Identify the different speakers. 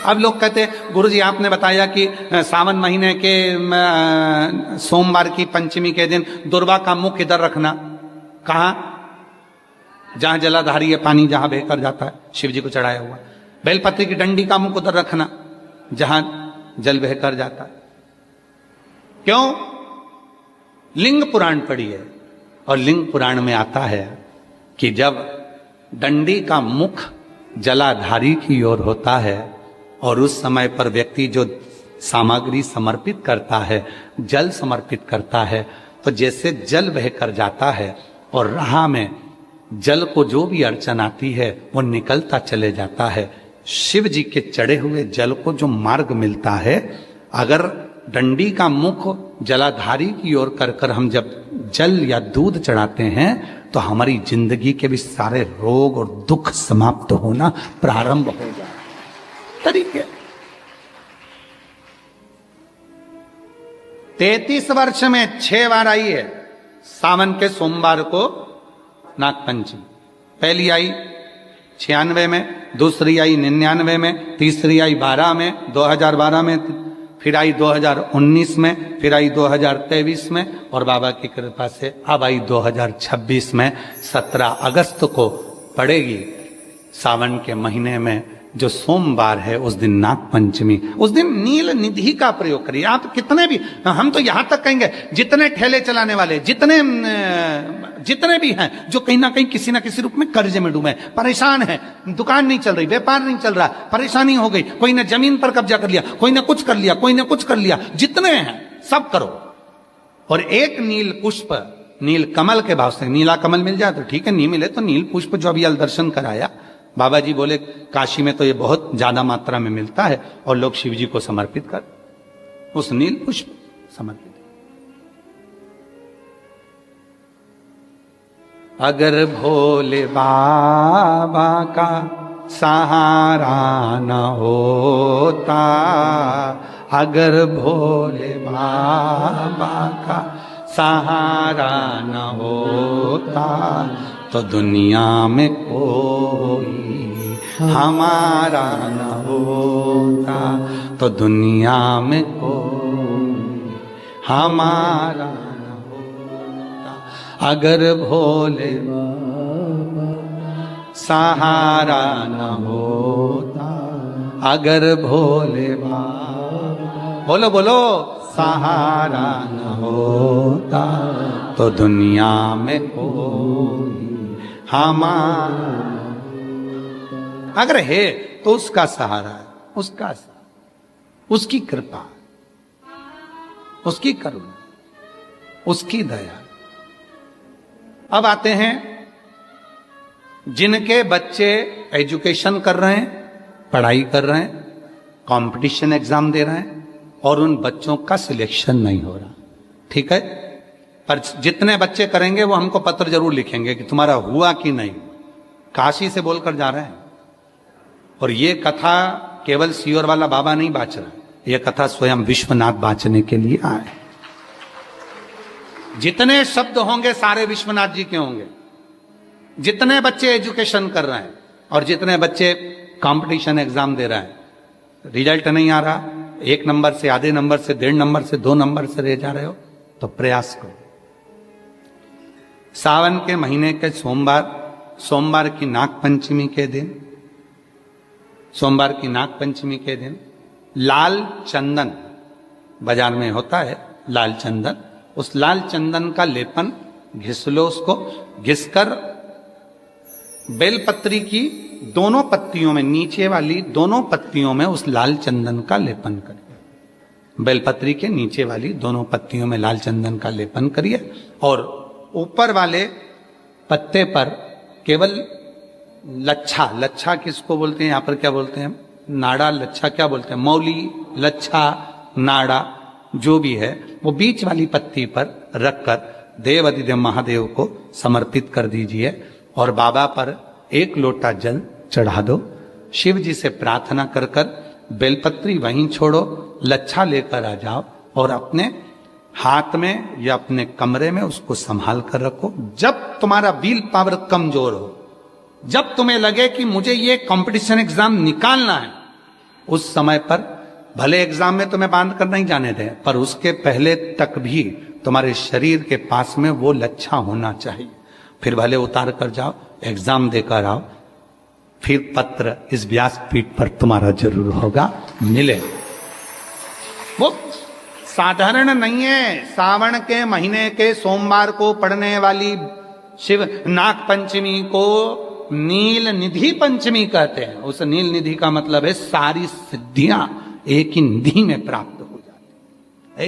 Speaker 1: अब लोग कहते हैं गुरुजी आपने बताया कि सावन महीने के सोमवार की पंचमी के दिन दुर्वा का मुख इधर रखना। कहां? जहां जलाधारी है, पानी जहां बहकर जाता है, शिव जी को चढ़ाया हुआ। बेलपत्री की डंडी का मुख उधर रखना जहां जल बहकर जाता है। क्यों? लिंग पुराण पढ़ी है और लिंग पुराण में आता है कि जब डंडी का मुख जलाधारी की ओर होता है और उस समय पर व्यक्ति जो सामग्री समर्पित करता है, जल समर्पित करता है, तो जैसे जल बहकर जाता है और राह में जल को जो भी अड़चन आती है वो निकलता चले जाता है। शिव जी के चढ़े हुए जल को जो मार्ग मिलता है, अगर डंडी का मुख जलाधारी की ओर कर कर हम जब जल या दूध चढ़ाते हैं तो हमारी जिंदगी के भी सारे रोग और दुख समाप्त होना प्रारंभ हो जाए। तरीके 33 वर्ष में 6 बार आई है सावन के सोमवार को नागपंचमी। पहली आई 96 में, दूसरी आई 99 में, तीसरी आई 12 में, 2012 में, फिर आई 2019 में, फिर आई 2023 में और बाबा की कृपा से अब आई 2026 में। 17 अगस्त को पड़ेगी सावन के महीने में जो सोमवार है, उस दिन नागपंचमी। उस दिन नील निधि का प्रयोग करिए। आप कितने भी, हम तो यहां तक कहेंगे जितने ठेले चलाने वाले, जितने भी हैं जो कहीं ना कहीं किसी ना किसी रूप में कर्ज में डूबे, परेशान है, दुकान नहीं चल रही, व्यापार नहीं चल रहा, परेशानी हो गई, कोई ने जमीन पर कब्जा कर लिया, कोई ने कुछ कर लिया, कोई ने कुछ कर लिया, जितने हैं सब करो और एक नील पुष्प, नील कमल के भाव से, नीला कमल मिल जाए तो ठीक है, नहीं मिले तो नील पुष्प जो अभी दर्शन कराया, बाबा जी बोले काशी में तो ये बहुत ज्यादा मात्रा में मिलता है और लोग शिव जी को समर्पित कर, उस नील पुष्प समर्पित। अगर भोले बाबा का सहारा न होता, अगर भोले बाबा का सहारा न होता तो दुनिया में कोई हमारा न होता, तो दुनिया में कोई हमारा न होता। अगर भोले बाबा सहारा न होता, अगर भोले बाबा, बोलो बोलो, सहारा न होता तो दुनिया में कोई हमारा, अगर है तो उसका सहारा है, उसका सहारा, उसकी कृपा, उसकी करुणा, उसकी दया। अब आते हैं जिनके बच्चे एजुकेशन कर रहे हैं, पढ़ाई कर रहे हैं, कंपटीशन एग्जाम दे रहे हैं और उन बच्चों का सिलेक्शन नहीं हो रहा, ठीक है, पर जितने बच्चे करेंगे वो हमको पत्र जरूर लिखेंगे कि तुम्हारा हुआ कि नहीं। काशी से बोलकर जा रहे हैं और ये कथा केवल सीओर वाला बाबा नहीं बाँच रहा, ये कथा स्वयं विश्वनाथ बाँचने के लिए आए। जितने शब्द होंगे सारे विश्वनाथ जी के होंगे। जितने बच्चे एजुकेशन कर रहे हैं और जितने बच्चे कंपटीशन एग्जाम दे रहे हैं, रिजल्ट नहीं आ रहा, 1 नंबर से, आधे नंबर से, 1.5 नंबर से, 2 नंबर से रह जा रहे हो, तो प्रयास करो। सावन के महीने के सोमवार की नागपंचमी के दिन, सोमवार की नागपंचमी के दिन लाल चंदन बाजार में होता है, लाल चंदन, उस लाल चंदन का लेपन घिस लो, उसको घिसकर बेलपत्री की दोनों पत्तियों में, नीचे वाली दोनों पत्तियों में उस लाल चंदन का लेपन करिए। बेलपत्री के नीचे वाली दोनों पत्तियों में लाल चंदन का लेपन करिए और ऊपर वाले पत्ते पर केवल लच्छा, लच्छा किसको बोलते हैं, यहां पर क्या बोलते हैं, नाड़ा, लच्छा क्या बोलते हैं, मौली, लच्छा, नाड़ा जो भी है, वो बीच वाली पत्ती पर रखकर देव अधिदेव महादेव को समर्पित कर दीजिए और बाबा पर 1 लोटा जल चढ़ा दो। शिव जी से प्रार्थना कर कर बेलपत्री वहीं छोड़ो, लच्छा लेकर आ जाओ और अपने हाथ में या अपने कमरे में उसको संभाल कर रखो। जब तुम्हारा विल पावर कमजोर हो, जब तुम्हें लगे कि मुझे ये कंपटीशन एग्जाम निकालना है, उस समय पर भले एग्जाम में तुम्हें बांध कर नहीं जाने दें, पर उसके पहले तक भी तुम्हारे शरीर के पास में वो लच्छा होना चाहिए। फिर भले उतार कर जाओ, एग्जाम देकर आओ, फिर पत्र इस व्यासपीठ पर तुम्हारा जरूर होगा, मिले। वो साधारण नहीं है। सावन के महीने के सोमवार को पड़ने वाली शिव नाग पंचमी को नील निधि पंचमी कहते हैं। उस नील निधि का मतलब है सारी सिद्धियां एक ही निधि में प्राप्त हो जाती है।